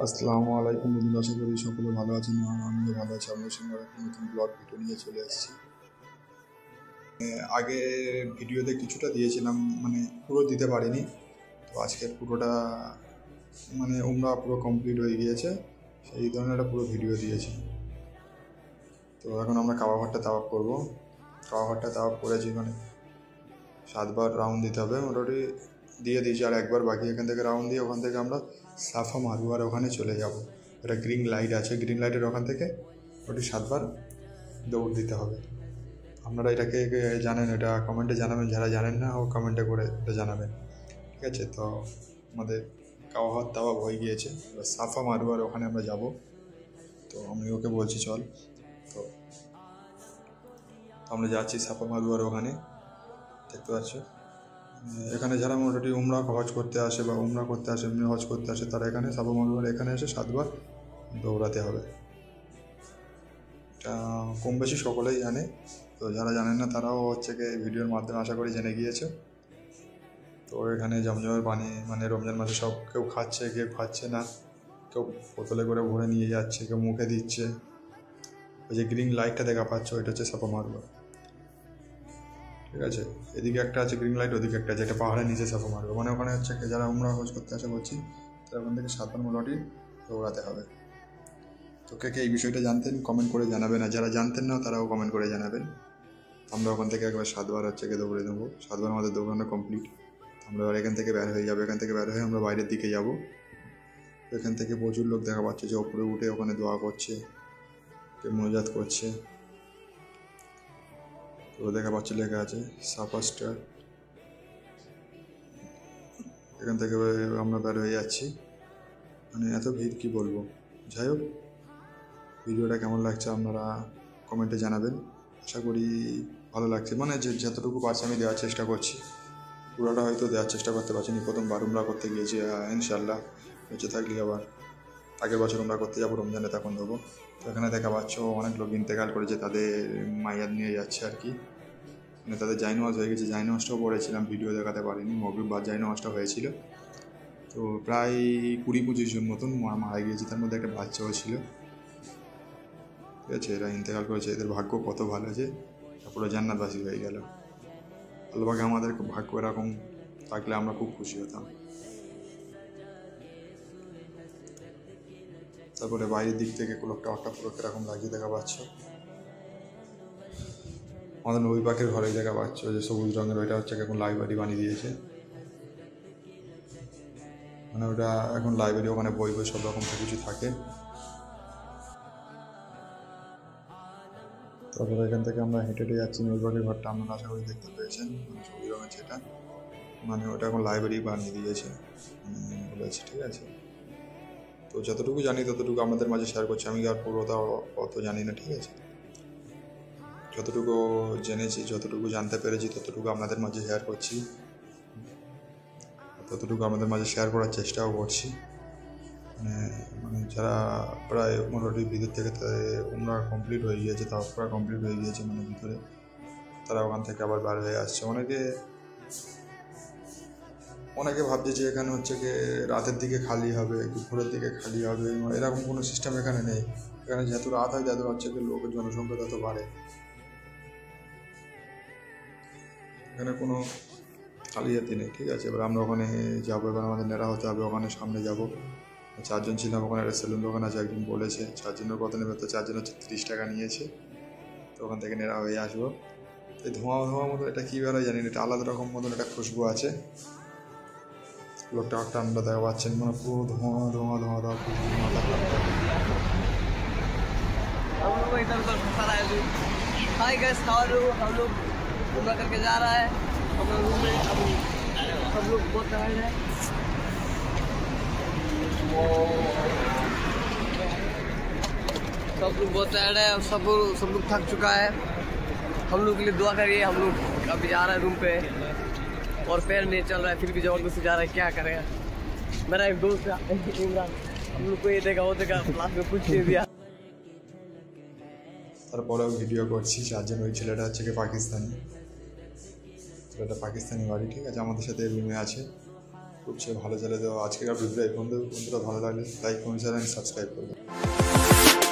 আসসালামু আলাইকুম বন্ধুরা, আশা করি সকলে ভালো আছেন। আমিও ভালো আছি। আপনাদের সঙ্গে একটা নতুন ব্লগ ভিডিও নিয়ে চলে এসেছি। আগে ভিডিওতে কিছুটা দিয়েছিলাম, মানে পুরো দিতে পারিনি। তো আজকের পুরোটা মানে উমরা পুরো কমপ্লিট হয়ে গিয়েছে, সেই ধরনের একটা পুরো ভিডিও দিয়েছি। তো এখন আমরা কাবা ঘরটা তাওয়াফ করবো। কাবা ঘরটা তাওয়াফ করেছি, মানে 7 বার রাউন্ড দিতে হবে। মোটামুটি দিয়ে দিয়েছি, আর একবার বাকি। এখান থেকে রাউন্ড দিয়ে ওখান থেকে আমরা সাফা মারওয়ার ওখানে চলে যাব। একটা গ্রিন লাইট আছে, গ্রিন লাইটের ওখান থেকে ওটি 7 বার দৌড় দিতে হবে। আপনারা এটাকে জানেন, এটা কমেন্টে জানাবেন। যারা জানেন না ও কমেন্টে করে এটা জানাবেন, ঠিক আছে? তো আমাদের কাওয়া হাত তাওয়া হয়ে গিয়েছে, এবার সাফা মারওয়ার ওখানে আমরা যাব। তো আমি ওকে বলছি চল। তো আমরা যাচ্ছি সাফা মারওয়ার ওখানে। দেখতে পাচ্ছ এখানে যারা মোটামুটি উমরা হজ করতে আসে বা উমরা করতে আসে, এমনি হজ করতে আসে, তারা এখানে সাফা মারওয়ার এখানে এসে 7 বার দৌড়াতে হবে। এটা কম বেশি সকলেই জানে। তো যারা জানেন না তারাও হচ্ছে কি ভিডিওর মাধ্যমে আশা করি জেনে গিয়েছে। তো এখানে জমজমের পানি মানে রমজান মাসে সব কেউ খাচ্ছে, কেউ খাচ্ছে না, কেউ বোতলে করে ভরে নিয়ে যাচ্ছে, কেউ মুখে দিচ্ছে। ওই যে গ্রিন লাইটটা দেখা পাচ্ছ, ওইটা হচ্ছে সাফা মারওয়া, ঠিক আছে? এদিকে একটা আছে গ্রিন লাইট, ওদিকে একটা আছে, এটা পাহাড়ের নিচে সাফা মারওয়া। মানে ওখানে হচ্ছে যারা উমরা হজ করতে আসে বলছি, তারা ওখান থেকে 7 বার মোটামুটি দৌড়াতে হবে। তো কে কে এই বিষয়টা জানতেন কমেন্ট করে জানাবেন, আর যারা জানতেন না তারাও কমেন্ট করে জানাবেন। আমরা ওখান থেকে একবার 7 বার হচ্ছে দৌড়ে দেবো। 7 বার আমাদের দৌড়ানো কমপ্লিট। আমরা এবার এখান থেকে বের হয়ে যাবো। এখান থেকে বের হয়ে আমরা বাইরের দিকে যাব। এখান থেকে প্রচুর লোক দেখা পাচ্ছে যে ওপরে উঠে ওখানে দোয়া করছে, কেউ মোনাজাত করছে। তো দেখা পাচ্ছে লেখা আছে সাফা স্টার। এখান থেকে আমরা বের হয়ে যাচ্ছি। মানে এত ভিড় কি বলবো। যাই হোক, ভিডিওটা কেমন লাগছে আপনারা কমেন্টে জানাবেন। আশা করি ভালো লাগছে, মানে যতটুকু পারছি আমি দেওয়ার চেষ্টা করছি। পুরোটা হয়তো দেওয়ার চেষ্টা করতে পারছিনি, প্রথমবার উমরা করতে গিয়েছি। ইনশাল্লাহ বেঁচে থাকলে আবার আগের বছর উমরা করতে যাবো রমজানে, তখন দেবো। তো এখানে দেখা পাচ্ছ অনেক লোক ইন্তেকাল করেছে, তাদের মাইয়াদ নিয়ে যাচ্ছে আর কি। মানে তাদের জাইনামাজ হয়ে গেছে। জাইনামাজটাও পড়েছিলাম, ভিডিও দেখাতে পারিনি। মগরিব বাদ জাইনামাজটা হয়েছিল। তো প্রায় 20-25 জন মতন মারা গিয়েছে, তার মধ্যে একটা বাচ্চাও ছিল, ঠিক আছে? এরা ইন্তেকাল করেছে, এদের ভাগ্য কত ভালো যে পুরো জান্নাতবাসী হয়ে গেল। আল্লাহকে আমাদের ভাগ্য এরকম থাকলে আমরা খুব খুশি হতাম। তারপরে বাইরের দিক থেকে লোকটা পুরো এরকম লাগিয়ে দেখা পাচ্ছ। আমাদের নবী পাকের ঘরে দেখা পাচ্ছ যে সবুজ রঙের, ওইটা হচ্ছে এখন লাইব্রেরি বানিয়ে দিয়েছে। মানে ওটা এখন লাইব্রেরি, ওখানে বই সব রকম কিছু থাকে। তারপরে এখান থেকে আমরা হেঁটে হেঁটে যাচ্ছি নবী পাকের ঘরটা। আপনারা আশা করি দেখতে পেয়েছেন, মানে সবুজ রঙের যেটা, মানে ওটা এখন লাইব্রেরি বানিয়ে দিয়েছে বলেছে, ঠিক আছে? তো যতটুকু জানি ততটুকু আমাদের মাঝে শেয়ার করছি। আমি আর পুরোটা অত জানি না, ঠিক আছে? যতটুকু জেনেছি, যতটুকু জানতে পেরেছি, ততটুকু আপনাদের মাঝে শেয়ার করছি। ততটুকু আমাদের মাঝে শেয়ার করার চেষ্টাও করছি। মানে যারা প্রায় মোটামুটি ভিতর থেকে উমরা কমপ্লিট হয়ে গিয়েছে, তাও প্রায় কমপ্লিট হয়ে গিয়েছে মানে ভিতরে, তারা ওখান থেকে আবার বার হয়ে আসছে। অনেকে ভাবছে যে এখানে হচ্ছে কি রাতের দিকে খালি হবে, দুপুরের দিকে খালি হবে, এরকম কোনো সিস্টেম এখানে নেই। এখানে যত রাত হয় তত হচ্ছে কি লোকের জনসংখ্যা তত বাড়ে। এখানে কোনো খালিয়াতি নেই, ঠিক আছে? এবার আমরা ওখানে যাবো। এবার আমাদের নেড়া হতে হবে, ওখানে সামনে যাব। 4 জন ছিলাম ওখানে। একটা সেলুন দোকান আছে, একজন বলেছে 4 জনের কত নেবে। তো 4 জন হচ্ছে 30 টাকা নিয়েছে। তো ওখান থেকে নেড়া হয়ে আসবো। এই ধোঁয়া মতন এটা কী বেরোয় জানি না, এটা আলাদা রকম মতন একটা খুশবু আছে। লোকটা আমরা দেখা পাচ্ছেন, মানে পুরো ধোঁয়া খুশবু, মাথা খারাপ। हाय गाइस, हम लोग घूमना करके जा रहा है अपना रूम में। अब सब लोग बहुत टायर्ड है। सब लोग बहुत टायर्ड है, सब लोग थक चुका है। हम लोग के लिए दुआ करिए। हम लोग अभी जा रहे हैं रूम पे और पैर नहीं चल रहा है, फिर भी जबरदस्ती जा रहा है। क्या करेगा? मेरा एक दोस्त है इमरान, हम लोग को ये देखा वो देखा, क्लास में कुछ नहीं दिया। তারপরেও ভিডিও করছি। 4 জন। ওই ছেলেটা হচ্ছে কি পাকিস্তানি, ছেলেটা পাকিস্তানি বাড়ি, ঠিক আছে? আমাদের সাথে রুমে আছে। খুব সে ভালো চলে। তো আজকের ভিডিও এই বন্ধুরা ভালো লাগলে like comment share and subscribe করবেন।